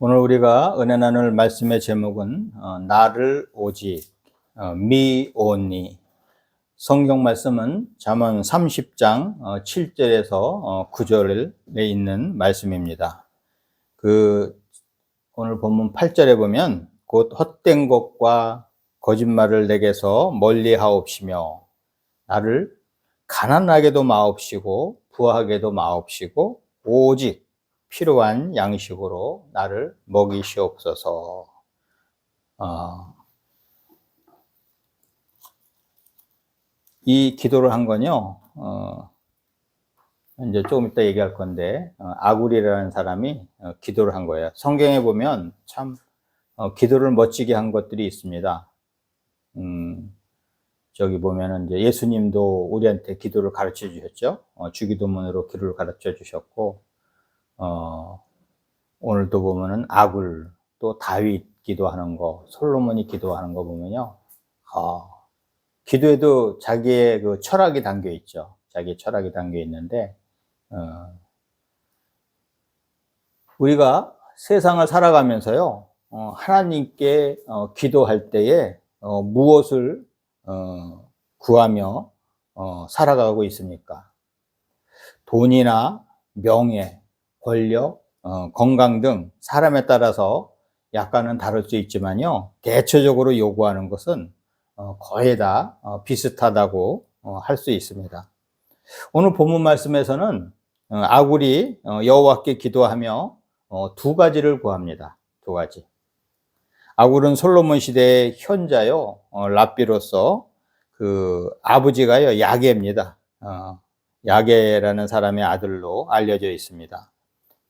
오늘 우리가 은혜 나눌 말씀의 제목은 나를 오직 me only. 성경 말씀은 잠언 30장 7절에서 9절에 있는 말씀입니다. 오늘 본문 8절에 보면 곧 헛된 것과 거짓말을 내게서 멀리 하옵시며 나를 가난하게도 마옵시고 부하게도 마옵시고 오직 필요한 양식으로 나를 먹이시옵소서. 이 기도를 한 건요, 이제 조금 이따 얘기할 건데, 아굴이라는 사람이 기도를 한 거예요. 성경에 보면 참, 기도를 멋지게 한 것들이 있습니다. 저기 보면은 이제 예수님도 우리한테 기도를 가르쳐 주셨죠. 주기도문으로 기도를 가르쳐 주셨고, 오늘도 보면은 아굴, 또 다윗 기도하는 거, 솔로몬이 기도하는 거 보면요. 기도에도 자기의 그 철학이 담겨 있죠. 자기의 철학이 담겨 있는데, 우리가 세상을 살아가면서요, 하나님께 기도할 때에 무엇을 구하며 살아가고 있습니까? 돈이나 명예, 권력, 건강 등 사람에 따라서 약간은 다를 수 있지만요, 대체적으로 요구하는 것은 거의 다 비슷하다고 할 수 있습니다. 오늘 본문 말씀에서는 아굴이 여호와께 기도하며 두 가지를 구합니다. 두 가지. 아굴은 솔로몬 시대의 현자요, 랍비로서 그 아버지가요, 야게입니다. 야게라는 사람의 아들로 알려져 있습니다.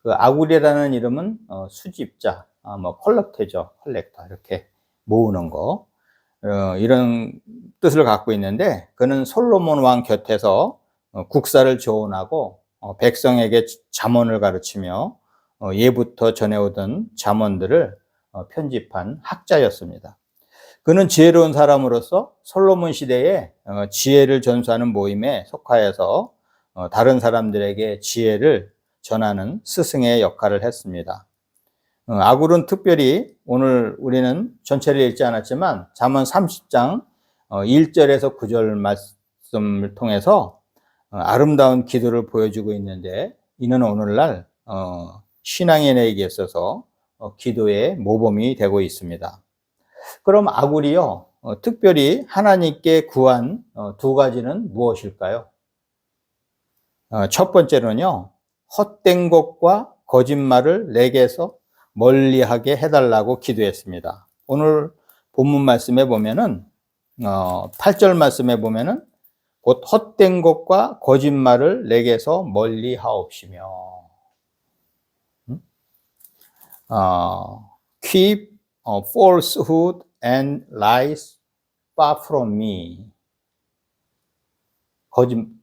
그 아굴이라는 이름은 수집자, 컬렉터죠. 컬렉터, 이렇게 모으는 거, 이런 뜻을 갖고 있는데, 그는 솔로몬 왕 곁에서 국사를 조언하고 백성에게 잠언을 가르치며 예부터 전해오던 잠언들을 편집한 학자였습니다. 그는 지혜로운 사람으로서 솔로몬 시대에 지혜를 전수하는 모임에 속하여서 다른 사람들에게 지혜를 전하는 스승의 역할을 했습니다. 아굴은 특별히 오늘 우리는 전체를 읽지 않았지만 잠언 30장 1절에서 9절 말씀을 통해서 아름다운 기도를 보여주고 있는데, 이는 오늘날 신앙인에게 있어서 기도의 모범이 되고 있습니다. 그럼 아굴이요, 특별히 하나님께 구한 두 가지는 무엇일까요? 첫 번째는요, 헛된 것과 거짓말을 내게서 멀리하게 해달라고 기도했습니다. 오늘 본문 말씀에 보면은 8절 말씀에 보면은 곧 헛된 것과 거짓말을 내게서 멀리 하옵시며, keep falsehood and lies far from me.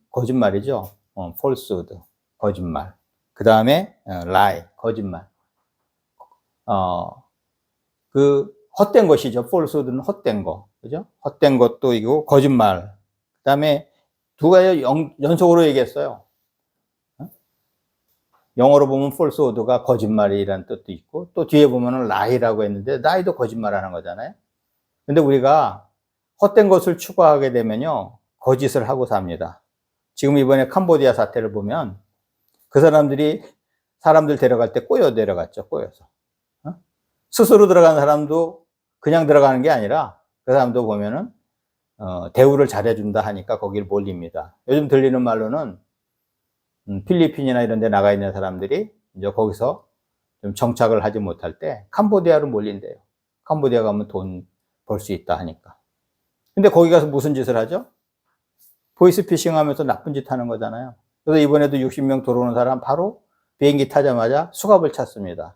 거짓말이죠. falsehood, 거짓말. 그 다음에 lie, 거짓말. 그 헛된 것이죠. falsehood는 헛된 거, 그죠? 헛된 것도 이고 거짓말. 그 다음에 두 가지 연속으로 얘기했어요. 영어로 보면 falsehood가 거짓말이라는 뜻도 있고, 또 뒤에 보면은 lie라고 했는데 lie도 거짓말하는 거잖아요. 근데 우리가 헛된 것을 추구하게 되면요, 거짓을 하고 삽니다. 지금 이번에 캄보디아 사태를 보면 그 사람들이 사람들 데려갈 때 꼬여 데려갔죠. 꼬여서. 스스로 들어간 사람도 그냥 들어가는 게 아니라 그 사람도 보면은 대우를 잘해준다 하니까 거기를 몰립니다. 요즘 들리는 말로는 필리핀이나 이런 데 나가 있는 사람들이 이제 거기서 좀 정착을 하지 못할 때 캄보디아로 몰린대요. 캄보디아 가면 돈 벌 수 있다 하니까. 근데 거기 가서 무슨 짓을 하죠? 보이스피싱 하면서 나쁜 짓 하는 거잖아요. 그래서 이번에도 60명 들어오는 사람 바로 비행기 타자마자 수갑을 찼습니다.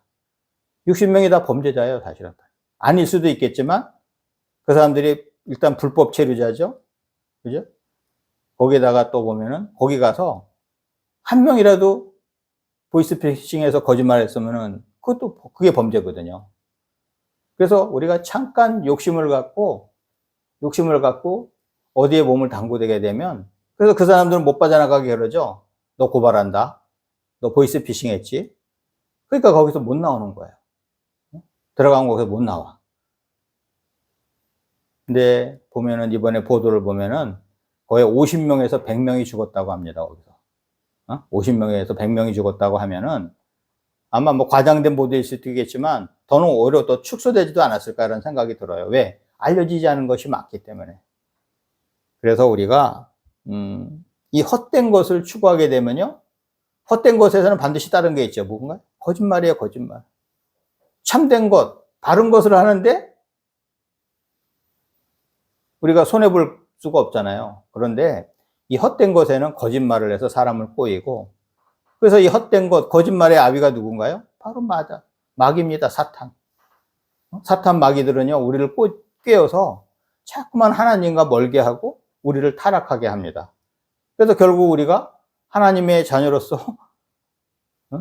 60명이 다 범죄자예요, 사실은. 아닐 수도 있겠지만 그 사람들이 일단 불법 체류자죠. 그죠? 거기다가 또 보면은 거기 가서 한 명이라도 보이스피싱해서 거짓말했으면은 그게 범죄거든요. 그래서 우리가 잠깐 욕심을 갖고 어디에 몸을 담그게 되면, 그래서 그 사람들은 못 빠져나가게 그러죠. 너 고발한다. 너 보이스피싱 했지. 그러니까 거기서 못 나오는 거예요. 들어간 곳에 못 나와. 근데 보면은 이번에 보도를 보면은 거의 50명에서 100명이 죽었다고 합니다. 거기서. 50명에서 100명이 죽었다고 하면은 아마 뭐 과장된 보도일 수도 있겠지만 더는 오히려 더 축소되지도 않았을까라는 생각이 들어요. 왜? 알려지지 않은 것이 많기 때문에. 그래서 우리가 이 헛된 것을 추구하게 되면요, 헛된 것에서는 반드시 다른 게 있죠. 뭔가? 거짓말이에요, 거짓말. 참된 것, 바른 것을 하는데 우리가 손해볼 수가 없잖아요. 그런데 이 헛된 것에는 거짓말을 해서 사람을 꼬이고, 그래서 이 헛된 것, 거짓말의 아비가 누군가요? 바로 마귀입니다. 사탄. 사탄 마귀들은요, 우리를 꿰어서 자꾸만 하나님과 멀게 하고 우리를 타락하게 합니다. 그래서 결국 우리가 하나님의 자녀로서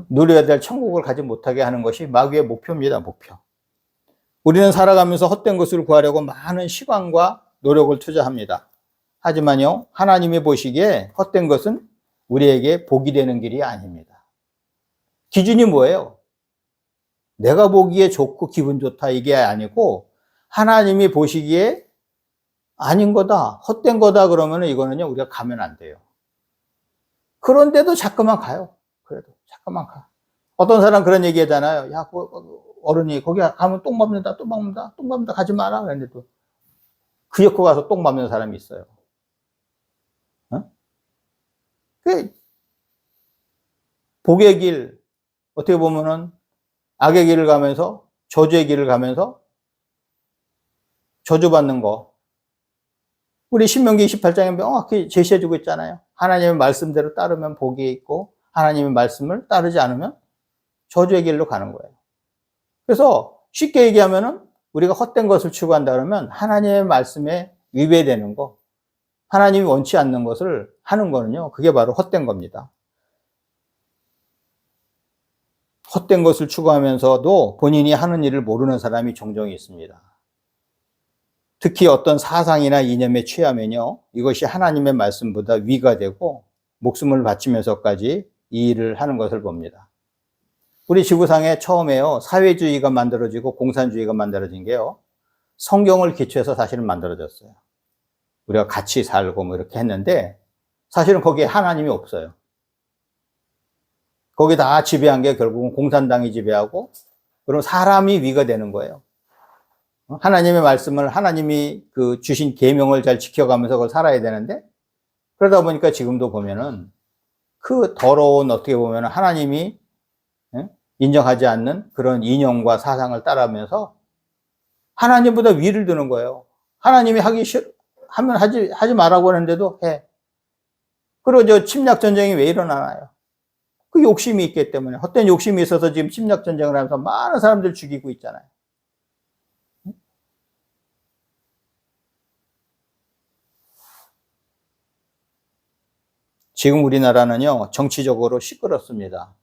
누려야 될 천국을 가지 못하게 하는 것이 마귀의 목표입니다. 목표. 우리는 살아가면서 헛된 것을 구하려고 많은 시간과 노력을 투자합니다. 하지만요, 하나님이 보시기에 헛된 것은 우리에게 복이 되는 길이 아닙니다. 기준이 뭐예요? 내가 보기에 좋고 기분 좋다 이게 아니고 하나님이 보시기에 아닌 거다, 헛된 거다 그러면 이거는요, 우리가 가면 안 돼요. 그런데도 자꾸만 가요. 그래도 자꾸만 가. 어떤 사람 그런 얘기 하잖아요. 야, 어른이 거기 가면 똥 밟는다, 똥 밟는다, 똥 밟는다 가지 마라. 그랬는데도 그 옆에 가서 똥 밟는 사람이 있어요. 그 복의 길, 어떻게 보면은 악의 길을 가면서 저주의 길을 가면서 저주받는 거. 우리 신명기 28장에 명확히 제시해주고 있잖아요. 하나님의 말씀대로 따르면 복이 있고 하나님의 말씀을 따르지 않으면 저주의 길로 가는 거예요. 그래서 쉽게 얘기하면은 우리가 헛된 것을 추구한다 그러면 하나님의 말씀에 위배되는 거, 하나님이 원치 않는 것을 하는 거는요, 그게 바로 헛된 겁니다. 헛된 것을 추구하면서도 본인이 하는 일을 모르는 사람이 종종 있습니다. 특히 어떤 사상이나 이념에 취하면요, 이것이 하나님의 말씀보다 위가 되고 목숨을 바치면서까지 이 일을 하는 것을 봅니다. 우리 지구상에 처음에요, 사회주의가 만들어지고 공산주의가 만들어진 게요, 성경을 기초해서 사실은 만들어졌어요. 우리가 같이 살고 뭐 이렇게 했는데 사실은 거기에 하나님이 없어요. 거기 다 지배한 게 결국은 공산당이 지배하고, 그럼 사람이 위가 되는 거예요. 하나님의 말씀을, 하나님이 그 주신 계명을 잘 지켜가면서 그걸 살아야 되는데, 그러다 보니까 지금도 보면은 그 더러운, 어떻게 보면은 하나님이 인정하지 않는 그런 이념과 사상을 따라하면서 하나님보다 위를 두는 거예요. 하나님이 하면 하지 말라고 하는데도 해. 그리고 저 침략 전쟁이 왜 일어나나요? 그 욕심이 있기 때문에, 헛된 욕심이 있어서 지금 침략 전쟁을 하면서 많은 사람들 죽이고 있잖아요. 지금 우리나라는요, 정치적으로 시끄럽습니다.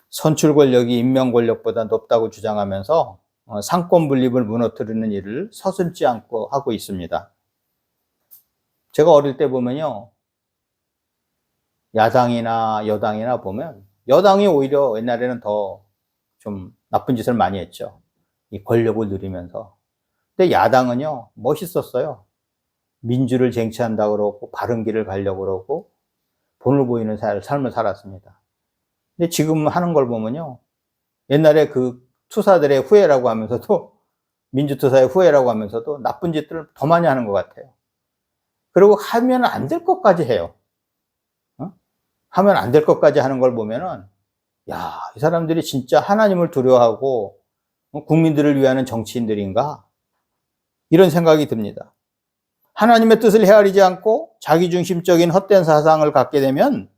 선출 권력이 인명 권력보다 높다고 주장하면서 상권 분립을 무너뜨리는 일을 서슴지 않고 하고 있습니다. 제가 어릴 때 보면요, 야당이나 여당이나 보면 여당이 오히려 옛날에는 더 좀 나쁜 짓을 많이 했죠. 이 권력을 누리면서. 근데 야당은요, 멋있었어요. 민주를 쟁취한다고 그러고 바른 길을 가려고 그러고 본을 보이는 삶을 살았습니다. 근데 지금 하는 걸 보면요, 옛날에 그 투사들의 후예라고 하면서도, 민주투사의 후예라고 하면서도 나쁜 짓들을 더 많이 하는 것 같아요. 그리고 하면 안 될 것까지 해요. 하면 안 될 것까지 하는 걸 보면은, 야, 이 사람들이 진짜 하나님을 두려워하고 국민들을 위하는 정치인들인가? 이런 생각이 듭니다. 하나님의 뜻을 헤아리지 않고 자기중심적인 헛된 사상을 갖게 되면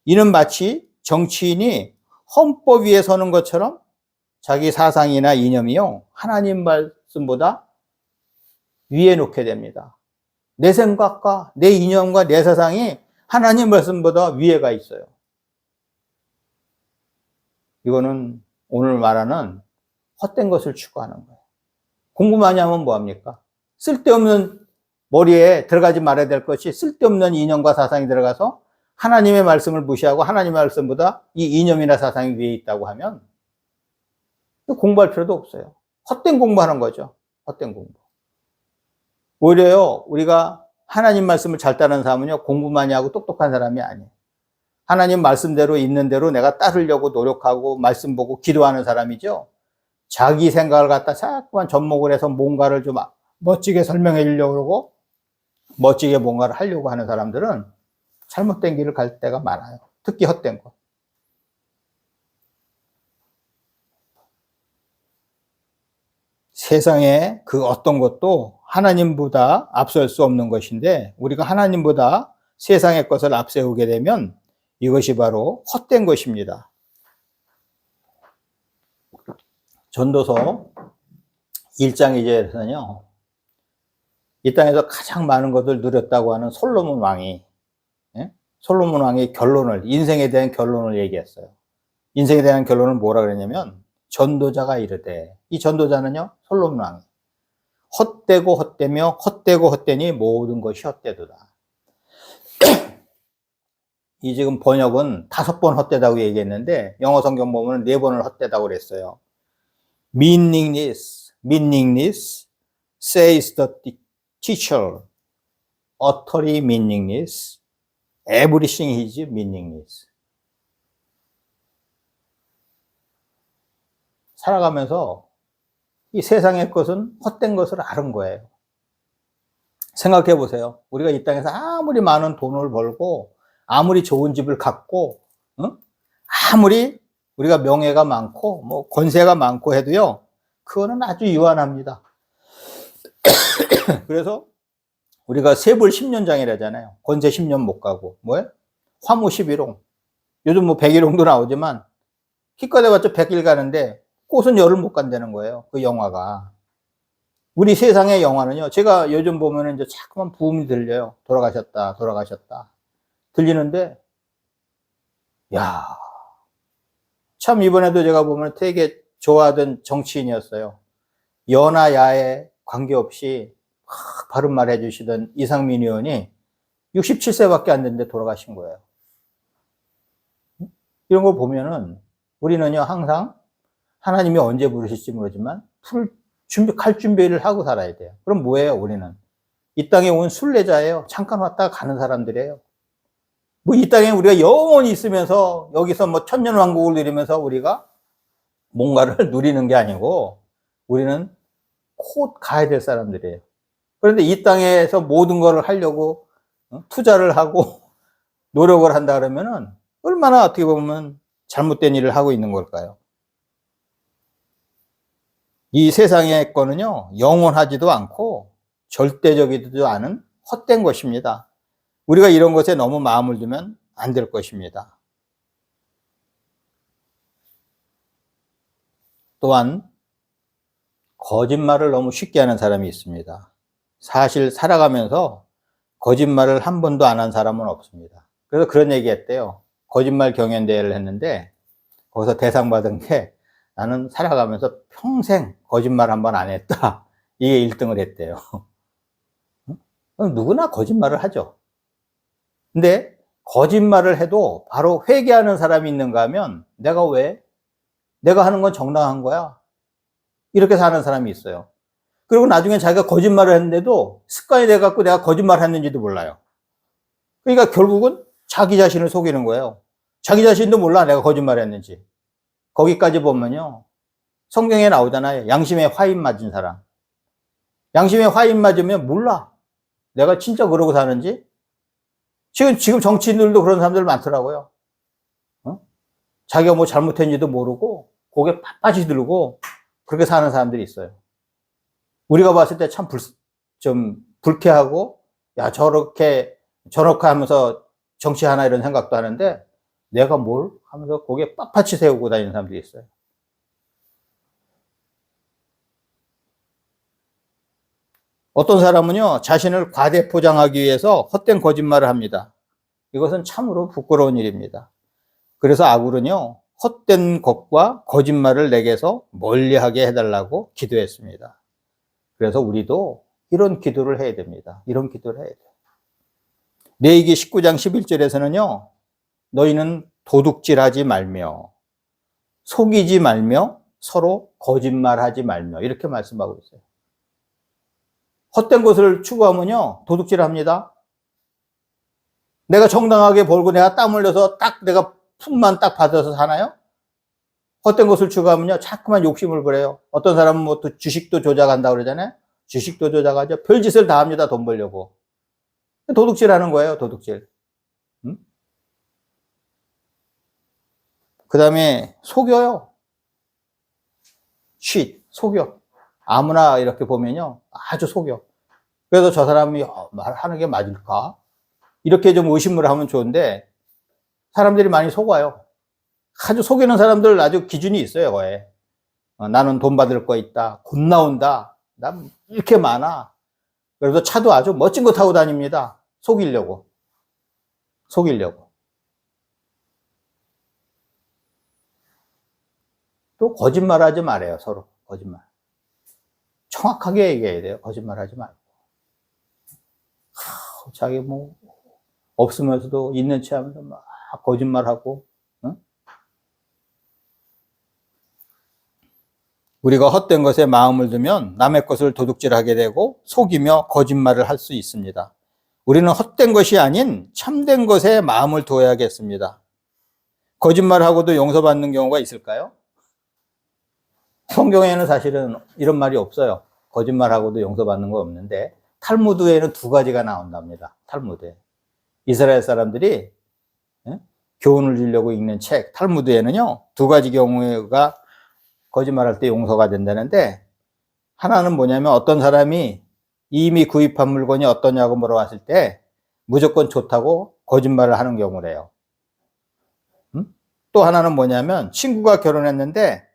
이는 마치 정치인이 헌법 위에 서는 것처럼 자기 사상이나 이념이요, 하나님 말씀보다 위에 놓게 됩니다. 내 생각과 내 이념과 내 사상이 하나님 말씀보다 위에 가 있어요. 이거는 오늘 말하는 헛된 것을 추구하는 거예요. 공부 많이 하면 뭐합니까? 쓸데없는, 머리에 들어가지 말아야 될 것이 쓸데없는 이념과 사상이 들어가서 하나님의 말씀을 무시하고 하나님의 말씀보다 이 이념이나 사상이 위에 있다고 하면 공부할 필요도 없어요. 헛된 공부하는 거죠. 헛된 공부. 오히려요, 우리가 하나님 말씀을 잘 따르는 사람은요, 공부 많이 하고 똑똑한 사람이 아니에요. 하나님 말씀대로 있는 대로 내가 따르려고 노력하고 말씀 보고 기도하는 사람이죠. 자기 생각을 갖다 자꾸만 접목을 해서 뭔가를 좀 멋지게 설명해 주려고 그러고 멋지게 뭔가를 하려고 하는 사람들은 잘못된 길을 갈 때가 많아요. 특히 헛된 거. 세상에 그 어떤 것도 하나님보다 앞설 수 없는 것인데 우리가 하나님보다 세상의 것을 앞세우게 되면 이것이 바로 헛된 것입니다. 전도서 1장 2절에서는요, 이 땅에서 가장 많은 것을 누렸다고 하는 솔로몬 왕이, 솔로몬 왕의 결론을, 인생에 대한 결론을 얘기했어요. 인생에 대한 결론은 뭐라 그랬냐면, 전도자가 이르되, 이 전도자는요, 솔로몬 왕이, 헛되고 헛되며 헛되고 헛되니 모든 것이 헛되도다. 이 지금 번역은 5번 헛되다고 얘기했는데, 영어 성경 보면 4번을 헛되다고 그랬어요. meaningless, says the teacher, utterly meaningless, everything is meaningless. 살아가면서 이 세상의 것은 헛된 것을 아는 거예요. 생각해 보세요. 우리가 이 땅에서 아무리 많은 돈을 벌고 아무리 좋은 집을 갖고 아무리 우리가 명예가 많고 뭐 권세가 많고 해도요, 그거는 아주 유한합니다. 그래서 우리가 세불 10년장이라잖아요. 권세 10년 못 가고 뭐예요? 화무 11홍. 요즘 뭐 100일홍도 나오지만 기껏 해봤자 100일 가는데 꽃은 열을 못 간다는 거예요. 그 영화가. 우리 세상의 영화는요, 제가 요즘 보면은 이제 자꾸만 부음이 들려요. 돌아가셨다, 돌아가셨다. 들리는데, 야, 참 이번에도 제가 보면 되게 좋아하던 정치인이었어요. 여나 야에 관계없이 막 바른 말 해주시던 이상민 의원이 67세밖에 안 됐는데 돌아가신 거예요. 이런 거 보면은 우리는요, 항상 하나님이 언제 부르실지 모르지만 갈 준비를 하고 살아야 돼요. 그럼 뭐예요, 우리는? 이 땅에 온 순례자예요. 잠깐 왔다가 가는 사람들이에요. 뭐 이 땅에 우리가 영원히 있으면서 여기서 뭐 천년왕국을 누리면서 우리가 뭔가를 누리는 게 아니고 우리는 곧 가야 될 사람들이에요. 그런데 이 땅에서 모든 것을 하려고 투자를 하고 노력을 한다 그러면은 얼마나 어떻게 보면 잘못된 일을 하고 있는 걸까요? 이 세상의 거는요, 영원하지도 않고 절대적이지도 않은 헛된 것입니다. 우리가 이런 것에 너무 마음을 두면 안 될 것입니다. 또한 거짓말을 너무 쉽게 하는 사람이 있습니다. 사실 살아가면서 거짓말을 한 번도 안 한 사람은 없습니다. 그래서 그런 얘기 했대요. 거짓말 경연대회를 했는데 거기서 대상 받은 게 나는 살아가면서 평생 거짓말 한 번 안 했다. 이게 1등을 했대요. 누구나 거짓말을 하죠. 근데 거짓말을 해도 바로 회개하는 사람이 있는가 하면 내가 하는 건 정당한 거야. 이렇게 사는 사람이 있어요. 그리고 나중에 자기가 거짓말을 했는데도 습관이 돼갖고 내가 거짓말을 했는지도 몰라요. 그러니까 결국은 자기 자신을 속이는 거예요. 자기 자신도 몰라 내가 거짓말을 했는지. 거기까지 보면요, 성경에 나오잖아요. 양심에 화인 맞은 사람. 양심에 화인 맞으면 몰라 내가 진짜 그러고 사는지. 지금 정치인들도 그런 사람들 많더라고요. 자기가 뭐 잘못했는지도 모르고 고개 빳빳이 들고 그렇게 사는 사람들이 있어요. 우리가 봤을 때 참 좀 불쾌하고, 야, 저렇게 하면서 정치하나 이런 생각도 하는데, 내가 뭘 하면서 고개 빳빳이 세우고 다니는 사람들이 있어요. 어떤 사람은요, 자신을 과대 포장하기 위해서 헛된 거짓말을 합니다. 이것은 참으로 부끄러운 일입니다. 그래서 아굴은요, 헛된 것과 거짓말을 내게서 멀리하게 해달라고 기도했습니다. 그래서 우리도 이런 기도를 해야 됩니다. 이런 기도를 해야 돼요. 레위기 19장 11절에서는요, 너희는 도둑질하지 말며 속이지 말며 서로 거짓말하지 말며 이렇게 말씀하고 있어요. 헛된 것을 추구하면요 도둑질 합니다. 내가 정당하게 벌고 내가 땀 흘려서 딱 내가 품만 딱 받아서 사나요? 헛된 것을 추구하면요 자꾸만 욕심을 부려요. 어떤 사람은 뭐 또 주식도 조작한다고 그러잖아요. 주식도 조작하죠. 별짓을 다 합니다. 돈 벌려고. 도둑질 하는 거예요. 도둑질. 그 다음에 속여요. 속여. 아무나 이렇게 보면요 아주 속여. 그래서 저 사람이 말하는 게 맞을까? 이렇게 좀 의심을 하면 좋은데 사람들이 많이 속아요. 아주 속이는 사람들 아주 기준이 있어요. 거에 나는 돈 받을 거 있다. 곧 나온다. 난 이렇게 많아. 그래서 차도 아주 멋진 거 타고 다닙니다. 속이려고. 또 거짓말하지 말아요. 서로 거짓말. 정확하게 얘기해야 돼요. 거짓말하지 말고. 자기 뭐 없으면서도 있는 체 하면서 막 거짓말하고. 응? 우리가 헛된 것에 마음을 두면 남의 것을 도둑질하게 되고 속이며 거짓말을 할 수 있습니다. 우리는 헛된 것이 아닌 참된 것에 마음을 두어야겠습니다. 거짓말하고도 용서받는 경우가 있을까요? 성경에는 사실은 이런 말이 없어요. 거짓말하고도 용서받는 거 없는데 탈무드에는 두 가지가 나온답니다. 탈무드에. 이스라엘 사람들이 교훈을 주려고 읽는 책 탈무드에는요 두 가지 경우가 거짓말할 때 용서가 된다는데 하나는 뭐냐면 어떤 사람이 이미 구입한 물건이 어떠냐고 물어봤을 때 무조건 좋다고 거짓말을 하는 경우래요. 또 하나는 뭐냐면 친구가 결혼했는데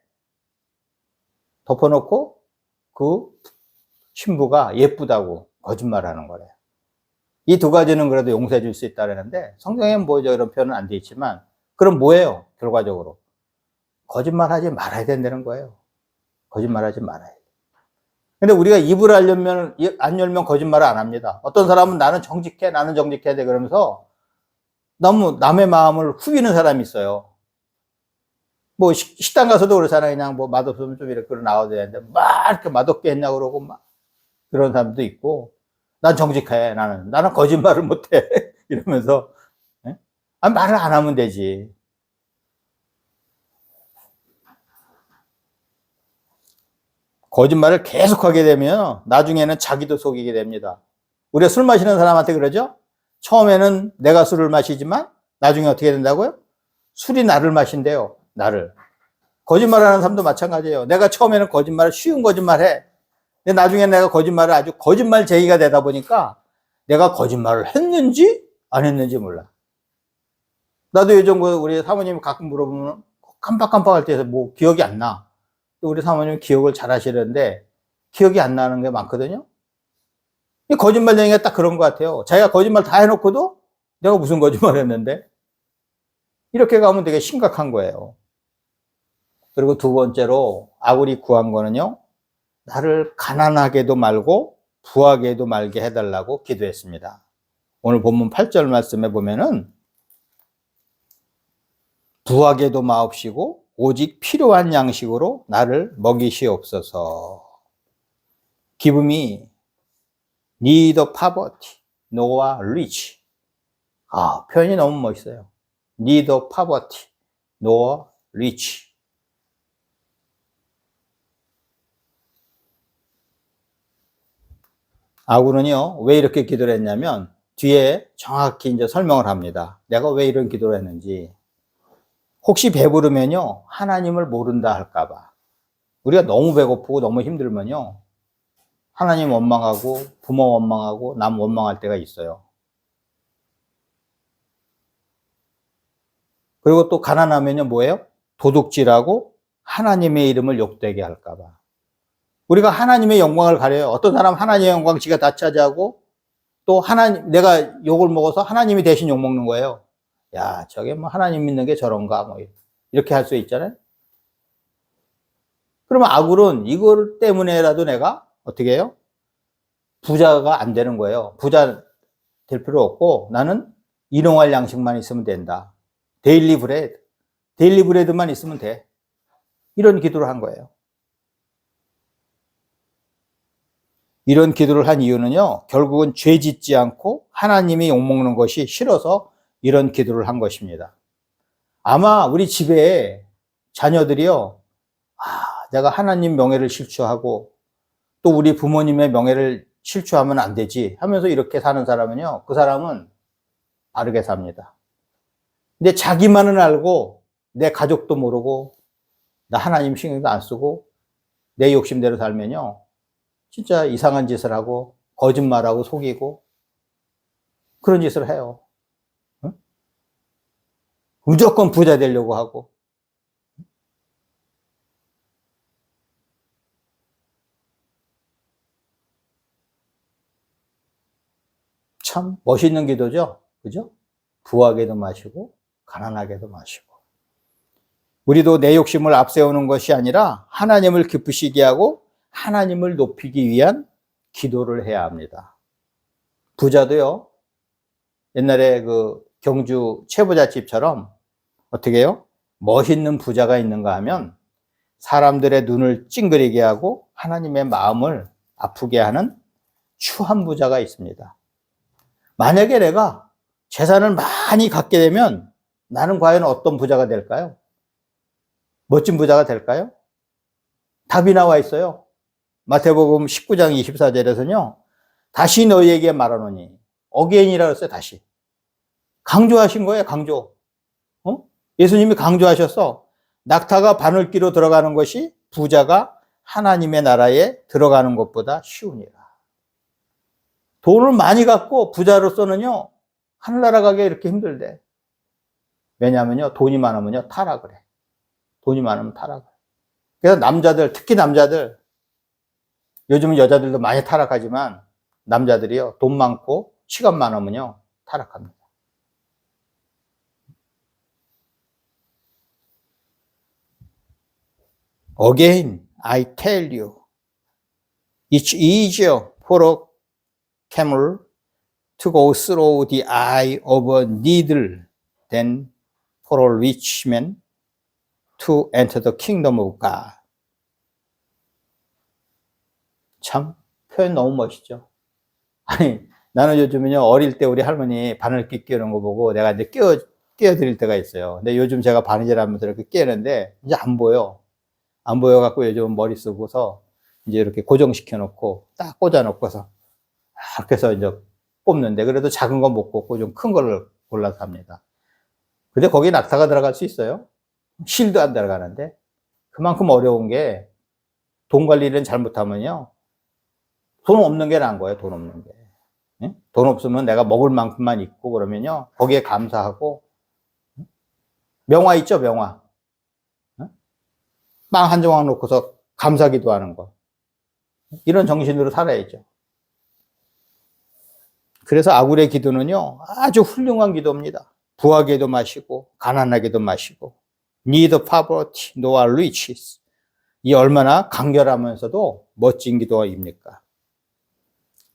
덮어놓고 그 신부가 예쁘다고 거짓말하는 거래요. 이 두 가지는 그래도 용서해 줄 수 있다는데 성경에는 뭐 이런 표현은 안 돼 있지만 그럼 뭐예요? 결과적으로 거짓말하지 말아야 된다는 거예요. 거짓말하지 말아야 돼. 근데 우리가 입을 안 열면 거짓말을 안 합니다. 어떤 사람은 나는 정직해야 돼 그러면서 너무 남의 마음을 후비는 사람이 있어요. 뭐 식당 가서도 그렇잖아요. 그냥 뭐 맛없으면 좀 이렇게 나와야 되는데 막 이렇게 맛없게 했냐 그러고 막 그런 사람도 있고 난 정직해 나는 거짓말을 못해 이러면서 말을 안 하면 되지. 거짓말을 계속하게 되면 나중에는 자기도 속이게 됩니다. 우리가 술 마시는 사람한테 그러죠? 처음에는 내가 술을 마시지만 나중에 어떻게 된다고요? 술이 나를 마신대요. 나를. 거짓말하는 사람도 마찬가지예요. 내가 처음에는 쉬운 거짓말 해. 근데 나중에 내가 거짓말을 아주 거짓말쟁이가 되다 보니까 내가 거짓말을 했는지 안 했는지 몰라. 나도 요즘 우리 사모님이 가끔 물어보면 깜빡깜빡할 때에서 뭐 기억이 안 나. 우리 사모님은 기억을 잘 하시는데 기억이 안 나는 게 많거든요. 거짓말쟁이가 딱 그런 것 같아요. 자기가 거짓말 다 해놓고도 내가 무슨 거짓말 했는데 이렇게 가면 되게 심각한 거예요. 그리고 두 번째로 아굴이 구한 거는요. 나를 가난하게도 말고 부하게도 말게 해달라고 기도했습니다. 오늘 본문 8절 말씀에 보면은 부하게도 마옵시고 오직 필요한 양식으로 나를 먹이시옵소서. Give me neither poverty nor rich. 표현이 너무 멋있어요. neither poverty nor rich. 아굴은요, 왜 이렇게 기도를 했냐면, 뒤에 정확히 이제 설명을 합니다. 내가 왜 이런 기도를 했는지. 혹시 배부르면요, 하나님을 모른다 할까봐. 우리가 너무 배고프고 너무 힘들면요, 하나님 원망하고, 부모 원망하고, 남 원망할 때가 있어요. 그리고 또 가난하면요, 뭐예요? 도둑질하고 하나님의 이름을 욕되게 할까봐. 우리가 하나님의 영광을 가려요. 어떤 사람 하나님의 영광 지가 다 차지하고 또 내가 욕을 먹어서 하나님이 대신 욕 먹는 거예요. 야, 저게 뭐 하나님 믿는 게 저런가 뭐 이렇게 할 수 있잖아요. 그러면 아굴은 이걸 때문에라도 내가 어떻게 해요? 부자가 안 되는 거예요. 부자 될 필요 없고 나는 일용할 양식만 있으면 된다. 데일리 브레드만 있으면 돼. 이런 기도를 한 거예요. 이런 기도를 한 이유는요, 결국은 죄 짓지 않고 하나님이 욕먹는 것이 싫어서 이런 기도를 한 것입니다. 아마 우리 집에 자녀들이요, 내가 하나님 명예를 실추하고 또 우리 부모님의 명예를 실추하면 안 되지 하면서 이렇게 사는 사람은요, 그 사람은 바르게 삽니다. 근데 자기만은 알고 내 가족도 모르고 나 하나님 신경도 안 쓰고 내 욕심대로 살면요, 진짜 이상한 짓을 하고 거짓말하고 속이고 그런 짓을 해요. 응? 무조건 부자 되려고 하고. 참 멋있는 기도죠. 그죠? 부하게도 마시고 가난하게도 마시고. 우리도 내 욕심을 앞세우는 것이 아니라 하나님을 기쁘시게 하고 하나님을 높이기 위한 기도를 해야 합니다. 부자도요, 옛날에 그 경주 최부잣집처럼 어떻게 해요? 멋있는 부자가 있는가 하면 사람들의 눈을 찡그리게 하고 하나님의 마음을 아프게 하는 추한 부자가 있습니다. 만약에 내가 재산을 많이 갖게 되면 나는 과연 어떤 부자가 될까요? 멋진 부자가 될까요? 답이 나와 있어요. 마태복음 19장 24절에서는요, 다시 너희에게 말하노니, 어게인이라고 했어요, 다시. 강조하신 거예요, 강조. 예수님이 강조하셨어. 낙타가 바늘귀로 들어가는 것이 부자가 하나님의 나라에 들어가는 것보다 쉬우니라. 돈을 많이 갖고 부자로서는요, 하늘나라 가기 이렇게 힘들대. 왜냐하면요, 돈이 많으면요, 타락을 해. 돈이 많으면 타락을 해. 그래서 남자들, 특히 남자들, 요즘은 여자들도 많이 타락하지만 남자들이요, 돈 많고 시간 많으면요, 타락합니다. Again, I tell you, it's easier for a camel to go through the eye of a needle than for a rich man to enter the kingdom of God. 참 표현 너무 멋있죠. 아니, 나는 요즘은요, 어릴 때 우리 할머니 바늘귀 끼우는 거 보고 내가 이제 끼워드릴 때가 있어요. 근데 요즘 제가 바느질 하면서 이렇게 끼우는데 이제 안 보여. 안 보여갖고 요즘 머리 쓰고서 이제 이렇게 고정시켜 놓고 딱 꽂아 놓고서 이렇게 해서 이제 꼽는데, 그래도 작은 건 못 꼽고 좀 큰 거를 골라서 합니다. 근데 거기에 낙타가 들어갈 수 있어요? 실도 안 들어가는데, 그만큼 어려운 게, 돈 관리를 잘못하면요, 돈 없는 게 나은 거예요, 돈 없는 게. 예? 돈 없으면 내가 먹을 만큼만 있고 그러면요, 거기에 감사하고, 명화 있죠, 명화. 빵 한 조각 놓고서 감사기도 하는 거. 이런 정신으로 살아야죠. 그래서 아굴의 기도는요, 아주 훌륭한 기도입니다. 부하게도 마시고, 가난하게도 마시고, neither poverty nor riches. 이 얼마나 간결하면서도 멋진 기도입니까?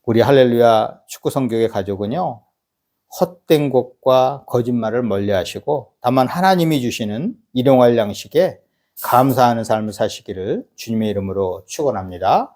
우리 할렐루야 축구 성교의 가족은요, 헛된 것과 거짓말을 멀리 하시고, 다만 하나님이 주시는 일용할 양식에 감사하는 삶을 사시기를 주님의 이름으로 축원합니다.